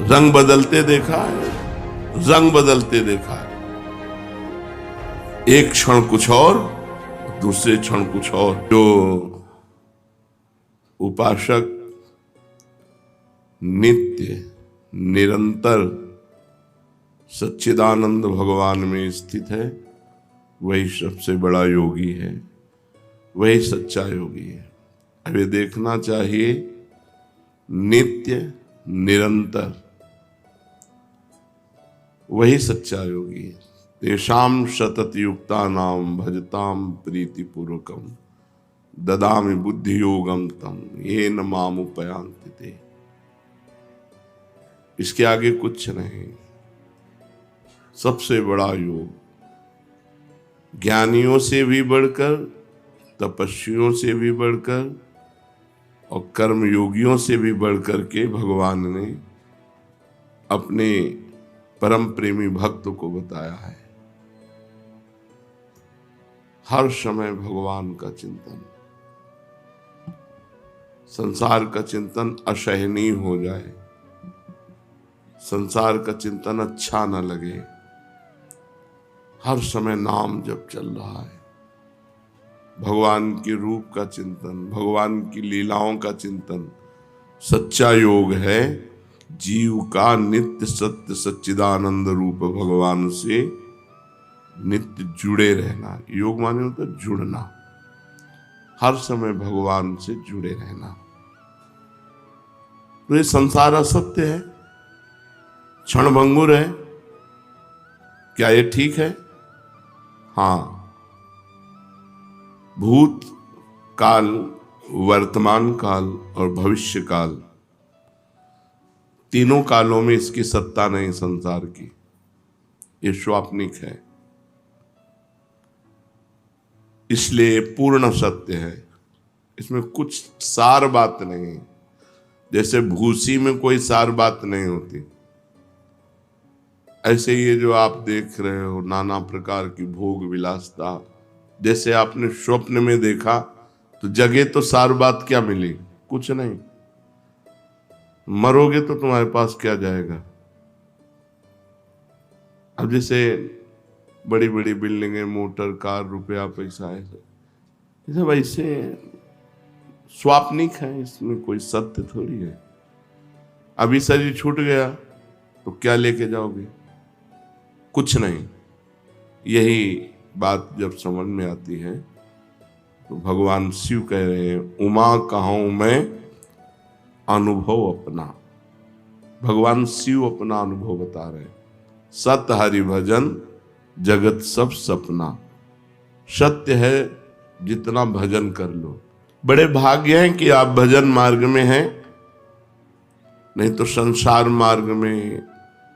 रंग बदलते देखा है, रंग बदलते देखा है। एक क्षण कुछ और, दूसरे क्षण कुछ और। जो उपासक नित्य निरंतर सच्चिदानंद भगवान में स्थित है, वही सबसे बड़ा योगी है, वही सच्चा योगी है। अब ये देखना चाहिए, नित्य निरंतर वही सच्चा योगी है। तेषाम सतत युक्ता नाम भजताम प्रीति पूर्वकम ददामि बुद्धि योगम तम ये न माम उपयांति ते। इसके आगे कुछ नहीं। सबसे बड़ा योग, ज्ञानियों से भी बढ़कर, तपस्वियों से भी बढ़कर और कर्म योगियों से भी बढ़कर के भगवान ने अपने परम प्रेमी भक्त को बताया है। हर समय भगवान का चिंतन, संसार का चिंतन असहनीय हो जाए, संसार का चिंतन अच्छा न लगे, हर समय नाम जप चल रहा है। भगवान के रूप का चिंतन, भगवान की लीलाओं का चिंतन सच्चा योग है। जीव का नित्य सत्य सच्चिदानंद रूप भगवान से नित्य जुड़े रहना। योग माने होता है जुड़ना, हर समय भगवान से जुड़े रहना। तो ये संसार असत्य है, क्षणभंगुर है, क्या ये ठीक है? हाँ, भूत काल, वर्तमान काल और भविष्य काल, तीनों कालों में इसकी सत्ता नहीं संसार की, ये स्वाप्निक है, इसलिए पूर्ण सत्य है। इसमें कुछ सार बात नहीं, जैसे भूसी में कोई सार बात नहीं होती, ऐसे ये जो आप देख रहे हो नाना प्रकार की भोग विलासता, जैसे आपने स्वप्न में देखा तो जगह तो सार बात क्या मिली? कुछ नहीं। मरोगे तो तुम्हारे पास क्या जाएगा? अब जैसे बड़ी बड़ी बिल्डिंगें, मोटर, कार, रुपया, पैसा है, ये सब ऐसे स्वाप्निक है, इसमें कोई सत्य थोड़ी है। अभी शरीर छूट गया तो क्या लेके जाओगे? कुछ नहीं। यही बात जब समझ में आती है तो भगवान शिव कह रहे हैं, उमा कहूं मैं अनुभव अपना। भगवान शिव अपना अनुभव बता रहे हैं। सत हरि भजन जगत सब सपना। सत्य है, जितना भजन कर लो। बड़े भाग्य हैं कि आप भजन मार्ग में हैं, नहीं तो संसार मार्ग में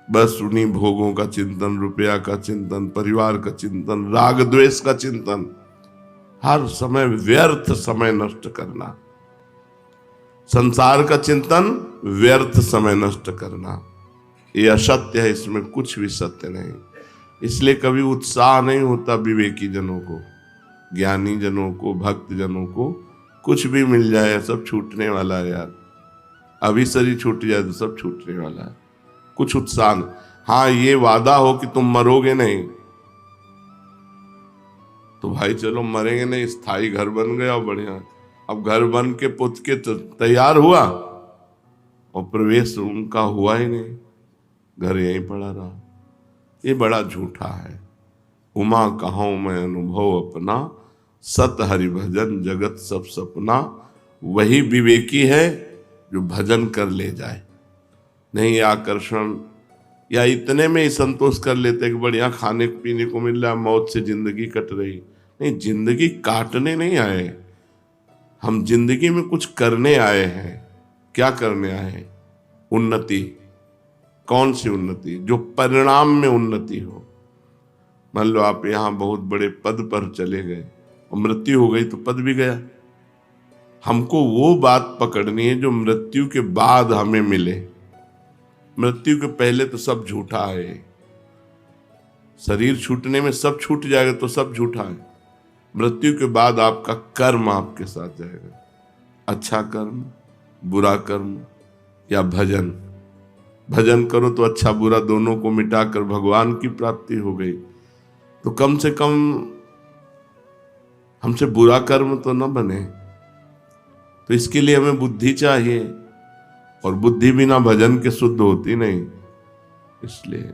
बस उन्हीं भोगों का चिंतन, रुपया का चिंतन, परिवार का चिंतन, राग द्वेष का चिंतन, हर समय व्यर्थ समय नष्ट करना। संसार का चिंतन, व्यर्थ समय नष्ट करना, ये असत्य है, इसमें कुछ भी सत्य नहीं। इसलिए कभी उत्साह नहीं होता विवेकी जनों को, ज्ञानी जनों को, भक्त जनों को। कुछ भी मिल जाए सब छूटने वाला है यार। अभी शरीर छूट जाए तो सब छूटने वाला है, कुछ उत्साह नहीं। हाँ, ये वादा हो कि तुम मरोगे नहीं, तो भाई चलो मरेंगे नहीं, स्थायी घर बन गया बढ़िया। अब घर बन के पुत के तैयार हुआ और प्रवेश उनका हुआ ही नहीं, घर यहीं पड़ा रहा। ये बड़ा झूठा है। उमा कहूं मैं अनुभव अपना, सत हरि भजन जगत सब सपना। वही विवेकी है जो भजन कर ले जाए, नहीं आकर्षण या इतने में ही संतोष कर लेते कि बढ़िया खाने पीने को मिल रहा है, मौत से जिंदगी कट रही। नहीं, जिंदगी काटने नहीं आए हम, जिंदगी में कुछ करने आए हैं। क्या करने आए हैं? उन्नति। कौन सी उन्नति? जो परिणाम में उन्नति हो। मान लो आप यहां बहुत बड़े पद पर चले गए और मृत्यु हो गई तो पद भी गया। हमको वो बात पकड़नी है जो मृत्यु के बाद हमें मिले। मृत्यु के पहले तो सब झूठा है। शरीर छूटने में सब छूट जाएगा तो सब झूठा है। मृत्यु के बाद आपका कर्म आपके साथ जाएगा, अच्छा कर्म, बुरा कर्म या भजन। भजन करो तो अच्छा बुरा दोनों को मिटाकर भगवान की प्राप्ति हो गई। तो कम से कम हमसे बुरा कर्म तो न बने। तो इसके लिए हमें बुद्धि चाहिए, और बुद्धि बिना भजन के शुद्ध होती नहीं। इसलिए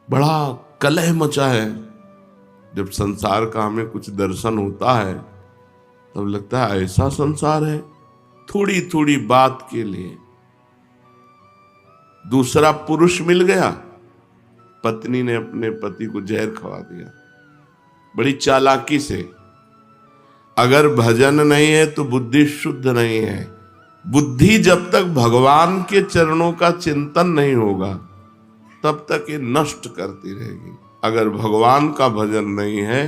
बड़ा कलह मचा है। जब संसार का हमें कुछ दर्शन होता है तब लगता है ऐसा संसार है, थोड़ी थोड़ी बात के लिए। दूसरा पुरुष मिल गया, पत्नी ने अपने पति को जहर खवा दिया बड़ी चालाकी से। अगर भजन नहीं है तो बुद्धि शुद्ध नहीं है। बुद्धि जब तक भगवान के चरणों का चिंतन नहीं होगा तब तक ये नष्ट करती रहेगी। अगर भगवान का भजन नहीं है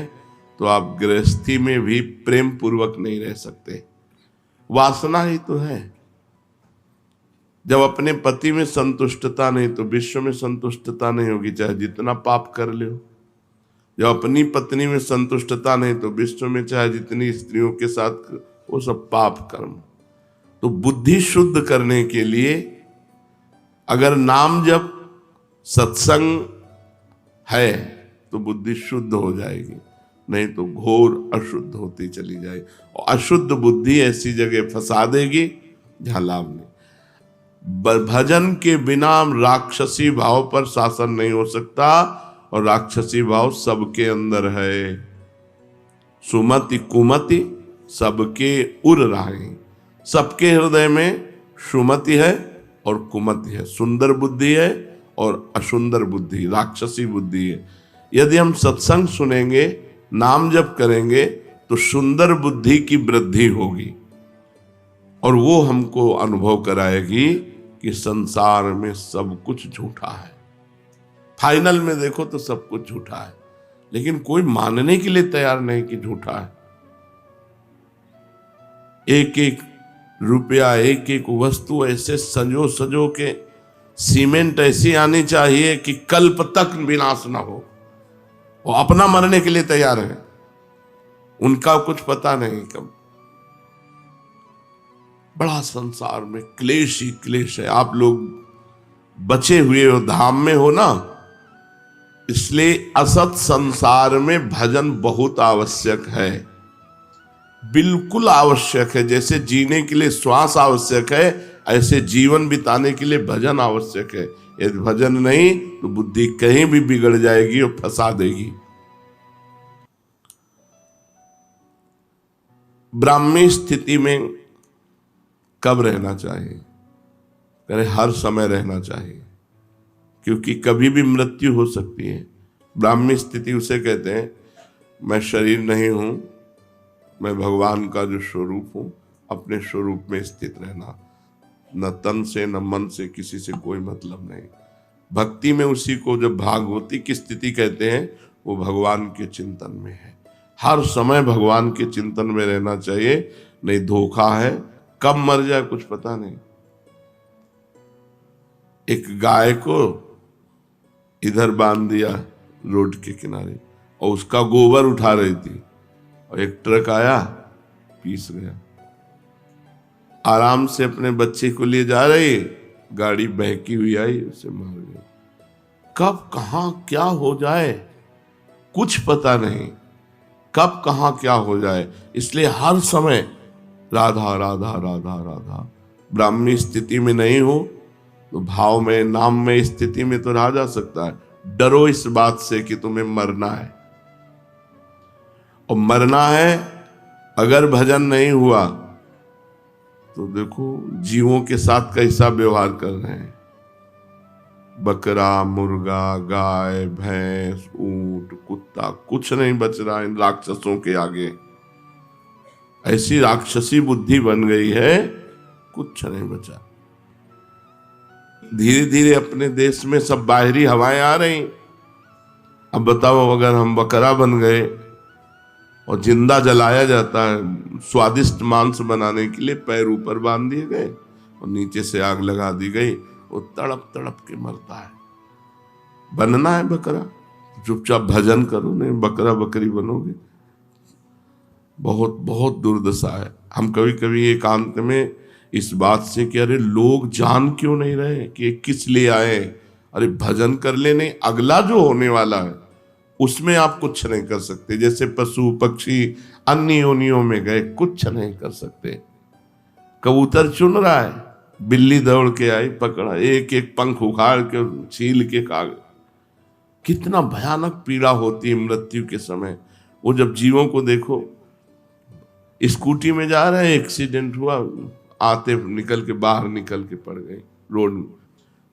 तो आप गृहस्थी में भी प्रेम पूर्वक नहीं रह सकते। वासना ही तो है। जब अपने पति में संतुष्टता नहीं तो विश्व में संतुष्टता नहीं होगी, चाहे जितना पाप कर लो। जब अपनी पत्नी में संतुष्टता नहीं तो विश्व में चाहे जितनी स्त्रियों के साथ, वो सब पाप कर्म। तो बुद्धि शुद्ध करने के लिए अगर नाम जब सत्संग है तो बुद्धि शुद्ध हो जाएगी, नहीं तो घोर अशुद्ध होती चली जाएगी। और अशुद्ध बुद्धि ऐसी जगह फंसा देगी जहां लाभ नहीं। भजन के बिना राक्षसी भाव पर शासन नहीं हो सकता, और राक्षसी भाव सबके अंदर है। सुमति कुमति सबके उर रहे। सबके हृदय में सुमति है और कुमति है, सुंदर बुद्धि है और असुंदर बुद्धि, राक्षसी बुद्धि है। यदि हम सत्संग सुनेंगे, नाम जप करेंगे तो सुंदर बुद्धि की वृद्धि होगी, और वो हमको अनुभव कराएगी कि संसार में सब कुछ झूठा है। फाइनल में देखो तो सब कुछ झूठा है, लेकिन कोई मानने के लिए तैयार नहीं कि झूठा है। एक एक रुपया, एक एक वस्तु ऐसे सजो सजो के, सीमेंट ऐसी आनी चाहिए कि कल्प तक विनाश ना हो। वो अपना मरने के लिए तैयार है, उनका कुछ पता नहीं कब। बड़ा संसार में क्लेश ही क्लेश है। आप लोग बचे हुए हो, धाम में हो ना, इसलिए असत संसार में भजन बहुत आवश्यक है, बिल्कुल आवश्यक है। जैसे जीने के लिए श्वास आवश्यक है, ऐसे जीवन बिताने के लिए भजन आवश्यक है। यदि भजन नहीं तो बुद्धि कहीं भी बिगड़ जाएगी और फंसा देगी। ब्राह्मी स्थिति में कब रहना चाहिए? कहे हर समय रहना चाहिए, क्योंकि कभी भी मृत्यु हो सकती है। ब्राह्मी स्थिति उसे कहते हैं, मैं शरीर नहीं हूं, मैं भगवान का जो स्वरूप हूं, अपने स्वरूप में स्थित रहना, न तन से न मन से किसी से कोई मतलब नहीं। भक्ति में उसी को जब भागवती की स्थिति कहते हैं, वो भगवान के चिंतन में है। हर समय भगवान के चिंतन में रहना चाहिए, नहीं धोखा है, कब मर जाए कुछ पता नहीं। एक गाय को इधर बांध दिया रोड के किनारे, और उसका गोबर उठा रही थी, और एक ट्रक आया, पीस गया। आराम से अपने बच्चे को लिए जा रही, गाड़ी बहकी हुई आई, उसे मार गई। कब कहां क्या हो जाए कुछ पता नहीं, कब कहां क्या हो जाए। इसलिए हर समय राधा राधा राधा राधा। ब्राह्मी स्थिति में नहीं हो तो भाव में, नाम में, स्थिति में तो रहा जा सकता है। डरो इस बात से कि तुम्हें मरना है, और मरना है अगर भजन नहीं हुआ तो देखो जीवों के साथ कैसा व्यवहार कर रहे हैं। बकरा, मुर्गा, गाय, भैंस, ऊंट, कुत्ता, कुछ नहीं बच रहा इन राक्षसों के आगे। ऐसी राक्षसी बुद्धि बन गई है, कुछ नहीं बचा। धीरे धीरे अपने देश में सब बाहरी हवाएं आ रही। अब बताओ, अगर हम बकरा बन गए और जिंदा जलाया जाता है, स्वादिष्ट मांस बनाने के लिए पैर ऊपर बांध दिए गए और नीचे से आग लगा दी गई, वो तड़प तड़प के मरता है। बनना है बकरा, चुपचाप भजन करो, नहीं बकरा बकरी बनोगे। बहुत बहुत दुर्दशा है। हम कभी कभी एकांत में इस बात से कि अरे लोग जान क्यों नहीं रहे कि ये किस लिए आए। अरे भजन कर ले, नहीं अगला जो होने वाला है उसमें आप कुछ नहीं कर सकते। जैसे पशु पक्षी अन्य योनियों में गए, कुछ नहीं कर सकते। कबूतर चुन रहा है, बिल्ली दौड़ के आई, पकड़ा, एक एक पंख उखाड़ के छील के खा गए। कितना भयानक पीड़ा होती है मृत्यु के समय। वो जब जीवों को देखो, स्कूटी में जा रहे हैं, एक्सीडेंट हुआ, आते निकल के बाहर निकल के पड़ गए रोड में।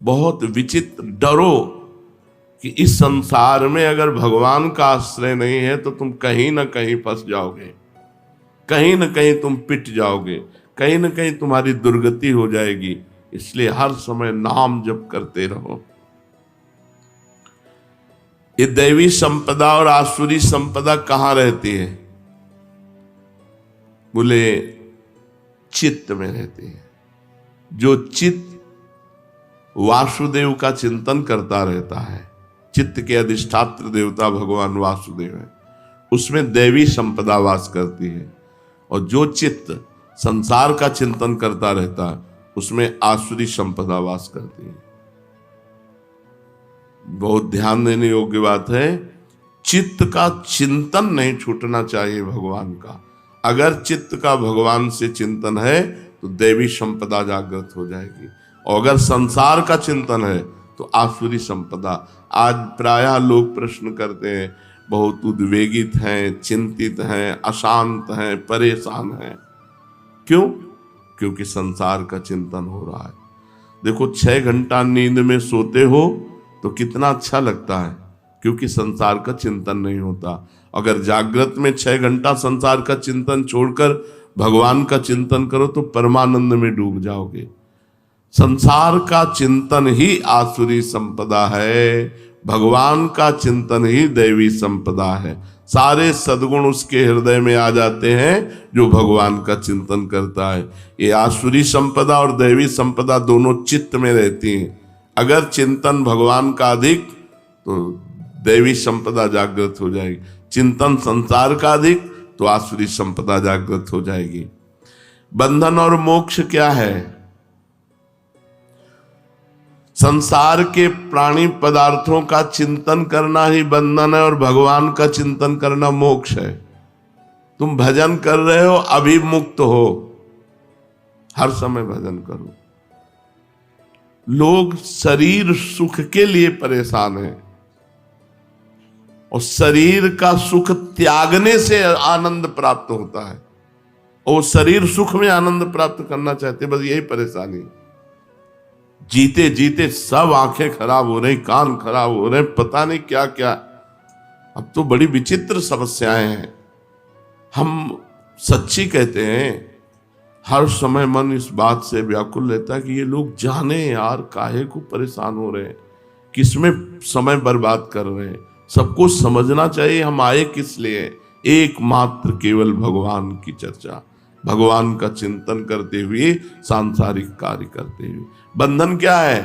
बहुत विचित्र। डरो कि इस संसार में अगर भगवान का आश्रय नहीं है तो तुम कहीं ना कहीं फंस जाओगे, कहीं ना कहीं तुम पिट जाओगे, कहीं ना कहीं तुम्हारी दुर्गति हो जाएगी। इसलिए हर समय नाम जप करते रहो। ये दैवी संपदा और आसुरी संपदा कहां रहती है? बोले चित्त में रहती है। जो चित्त वासुदेव का चिंतन करता रहता है, चित्त के अधिष्ठात्र देवता भगवान वासुदेव है, उसमें दैवी संपदा वास करती है। और जो चित्त संसार का चिंतन करता रहता है, उसमें आसुरी संपदा वास करती है। बहुत ध्यान देने योग्य बात है। चित्त का चिंतन नहीं छूटना चाहिए भगवान का। अगर चित्त का भगवान से चिंतन है तो दैवी संपदा जागृत हो जाएगी, और अगर संसार का चिंतन है तो आसुरी संपदा। आज प्रायः लोग प्रश्न करते हैं, बहुत उद्वेगित हैं, चिंतित हैं, अशांत हैं, परेशान हैं। क्यों? क्योंकि संसार का चिंतन हो रहा है। देखो 6 घंटा नींद में सोते हो तो कितना अच्छा लगता है, क्योंकि संसार का चिंतन नहीं होता। अगर जागृत में 6 घंटा संसार का चिंतन छोड़कर भगवान का चिंतन करो तो परमानंद में डूब जाओगे। संसार का चिंतन ही आसुरी संपदा है, भगवान का चिंतन ही दैवी संपदा है। सारे सद्गुण उसके हृदय में आ जाते हैं जो भगवान का चिंतन करता है। ये आसुरी संपदा और दैवी संपदा दोनों चित्त में रहती हैं। अगर चिंतन भगवान का अधिक तो दैवी संपदा जागृत हो जाएगी, चिंतन संसार का अधिक तो आसुरी संपदा जागृत हो जाएगी। बंधन और मोक्ष क्या है? संसार के प्राणी पदार्थों का चिंतन करना ही बंधन है, और भगवान का चिंतन करना मोक्ष है। तुम भजन कर रहे हो, अभी मुक्त हो, हर समय भजन करो। लोग शरीर सुख के लिए परेशान हैं, और शरीर का सुख त्यागने से आनंद प्राप्त होता है, और शरीर सुख में आनंद प्राप्त करना चाहते, बस यही परेशानी। जीते जीते सब आंखें खराब हो रही, कान खराब हो रहे, पता नहीं क्या क्या। अब तो बड़ी विचित्र समस्याएं हैं। हम सच्ची कहते हैं, हर समय मन इस बात से व्याकुल रहता है कि ये लोग जाने यार काहे को परेशान हो रहे हैं, किसमें समय बर्बाद कर रहे हैं। सबको समझना चाहिए हम आए किस लिए। एकमात्र केवल भगवान की चर्चा, भगवान का चिंतन करते हुए, सांसारिक कार्य करते हुए। बंधन क्या है?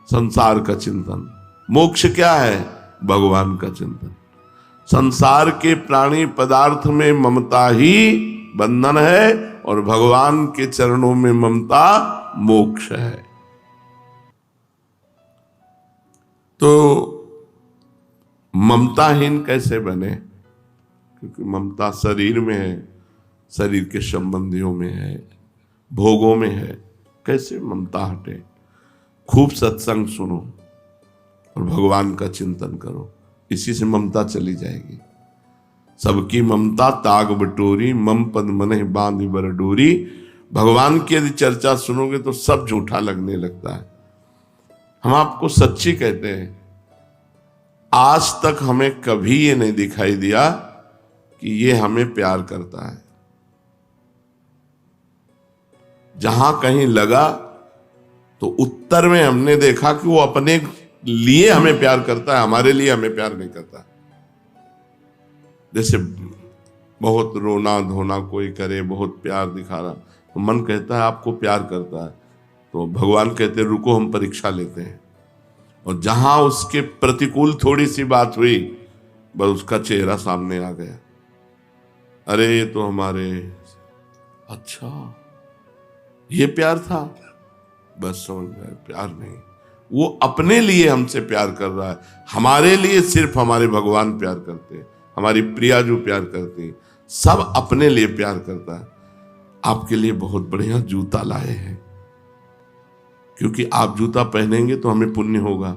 संसार का चिंतन। मोक्ष क्या है? भगवान का चिंतन। संसार के प्राणी पदार्थ में ममता ही बंधन है, और भगवान के चरणों में ममता मोक्ष है। तो ममताहीन कैसे बने? क्योंकि ममता शरीर में है, शरीर के संबंधियों में है, भोगों में है। कैसे ममता हटे? खूब सत्संग सुनो और भगवान का चिंतन करो, इसी से ममता चली जाएगी। सबकी ममता ताग बटोरी, मम पद मनहि बांधि बर डोरी। भगवान की यदि चर्चा सुनोगे तो सब झूठा लगने लगता है। हम आपको सच्ची कहते हैं, आज तक हमें कभी ये नहीं दिखाई दिया कि ये हमें प्यार करता है। जहां कहीं लगा तो उत्तर में हमने देखा कि वो अपने लिए हमें प्यार करता है, हमारे लिए हमें प्यार नहीं करता। जैसे बहुत रोना धोना कोई करे, बहुत प्यार दिखा रहा, तो मन कहता है आपको प्यार करता है, तो भगवान कहते हैं रुको हम परीक्षा लेते हैं। और जहां उसके प्रतिकूल थोड़ी सी बात हुई, बस उसका चेहरा सामने आ गया। अरे ये तो हमारे, अच्छा ये प्यार था? बस समझ गए प्यार नहीं, वो अपने लिए हमसे प्यार कर रहा है। हमारे लिए सिर्फ हमारे भगवान प्यार करते हैं, हमारी प्रिया जो प्यार करती है, सब अपने लिए प्यार करता है। आपके लिए बहुत बढ़िया जूता लाए हैं, क्योंकि आप जूता पहनेंगे तो हमें पुण्य होगा,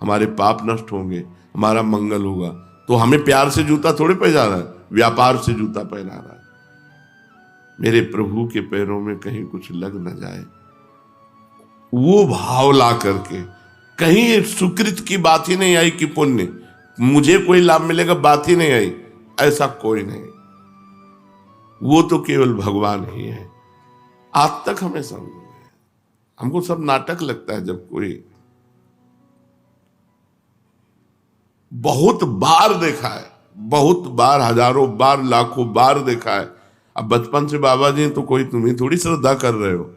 हमारे पाप नष्ट होंगे, हमारा मंगल होगा। तो हमें प्यार से जूता थोड़े पहना रहा है, व्यापार से जूता पहना रहा है। मेरे प्रभु के पैरों में कहीं कुछ लग न जाए, वो भाव ला करके। कहीं सुकृत की बात ही नहीं आई कि पुण्य मुझे कोई लाभ मिलेगा, बात ही नहीं आई, ऐसा कोई नहीं। वो तो केवल भगवान ही है। आज तक हमें समझ में, हमको सब नाटक लगता है। जब कोई बहुत बार देखा है, बहुत बार, हजारों बार, लाखों बार देखा है। अब बचपन से बाबा जी तो कोई तुम्हें थोड़ी श्रद्धा कर रहे हो,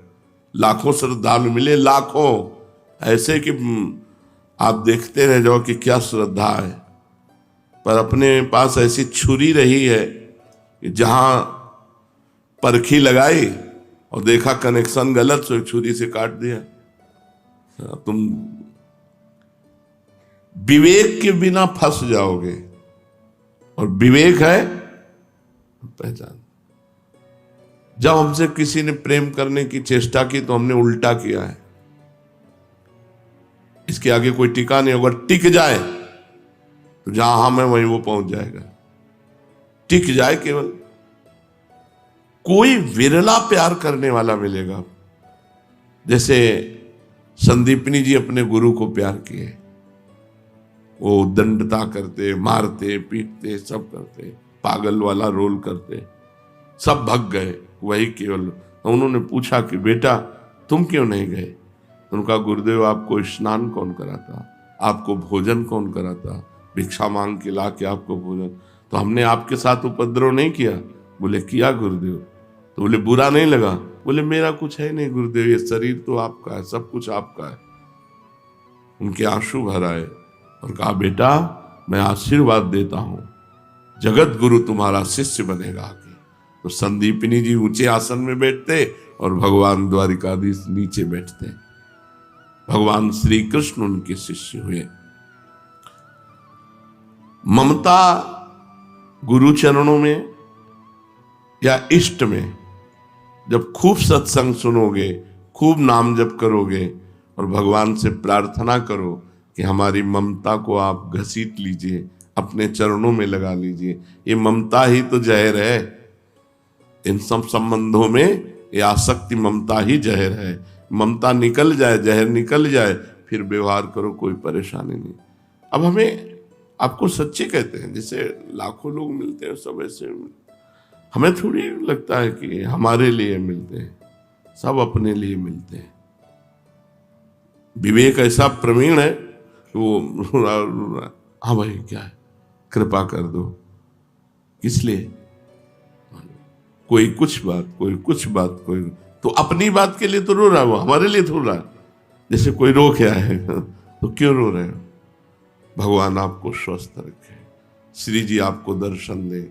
लाखों श्रद्धालु मिले, लाखों, ऐसे कि आप देखते रह जाओ कि क्या श्रद्धा है। पर अपने पास ऐसी छुरी रही है कि जहां परखी लगाई और देखा कनेक्शन गलत, तो छुरी से काट दिया। तुम विवेक के बिना फंस जाओगे, और विवेक है पहचान। जब हमसे किसी ने प्रेम करने की चेष्टा की तो हमने उल्टा किया है। इसके आगे कोई टिका नहीं होगा। टिक जाए तो जहां हम है वहीं वो पहुंच जाएगा। टिक जाए, केवल कोई विरला प्यार करने वाला मिलेगा। जैसे संदीपनी जी अपने गुरु को प्यार किए, वो दंडता करते, मारते, पीटते, सब करते, पागल वाला रोल करते, सब भग गए। वही केवल उन्होंने पूछा कि बेटा तुम क्यों नहीं गए? उनका गुरुदेव आपको स्नान कौन कराता, आपको भोजन कौन कराता, भिक्षा मांग के ला के आपको भोजन, तो हमने आपके साथ उपद्रव नहीं किया। बोले किया गुरुदेव। तो बोले बुरा नहीं लगा? बोले मेरा कुछ है नहीं गुरुदेव, ये शरीर तो आपका है, सब कुछ आपका है। उनके आंसू भर आए और कहा बेटा मैं आशीर्वाद देता हूं, जगत गुरु तुम्हारा शिष्य बनेगा आगे। तो संदीपनी जी ऊंचे आसन में बैठते और भगवान द्वारिकाधीश नीचे बैठते। भगवान श्री कृष्ण उनके शिष्य हुए। ममता गुरु चरणों में या इष्ट में जब खूब सत्संग सुनोगे, खूब नाम जप करोगे और भगवान से प्रार्थना करो कि हमारी ममता को आप घसीट लीजिए, अपने चरणों में लगा लीजिए। ये ममता ही तो जहर है। इन सब संबंधों में ये आसक्ति ममता ही जहर है। ममता निकल जाए, जहर निकल जाए, फिर व्यवहार करो, कोई परेशानी नहीं। अब हमें आपको सच्चे कहते हैं, जैसे लाखों लोग मिलते हैं सब ऐसे, हमें थोड़ी लगता है कि हमारे लिए मिलते हैं, सब अपने लिए मिलते हैं। विवेक ऐसा प्रवीण है कि वो हाँ भाई क्या है, कृपा कर दो। किस लिए? कोई कुछ बात, कोई कुछ बात, कोई तो अपनी बात के लिए तो रो रहा है, वो हमारे लिए थोड़ा। जैसे कोई रो क्या है तो क्यों रो रहे हो? भगवान आपको स्वस्थ रखे, श्री जी आपको दर्शन दे।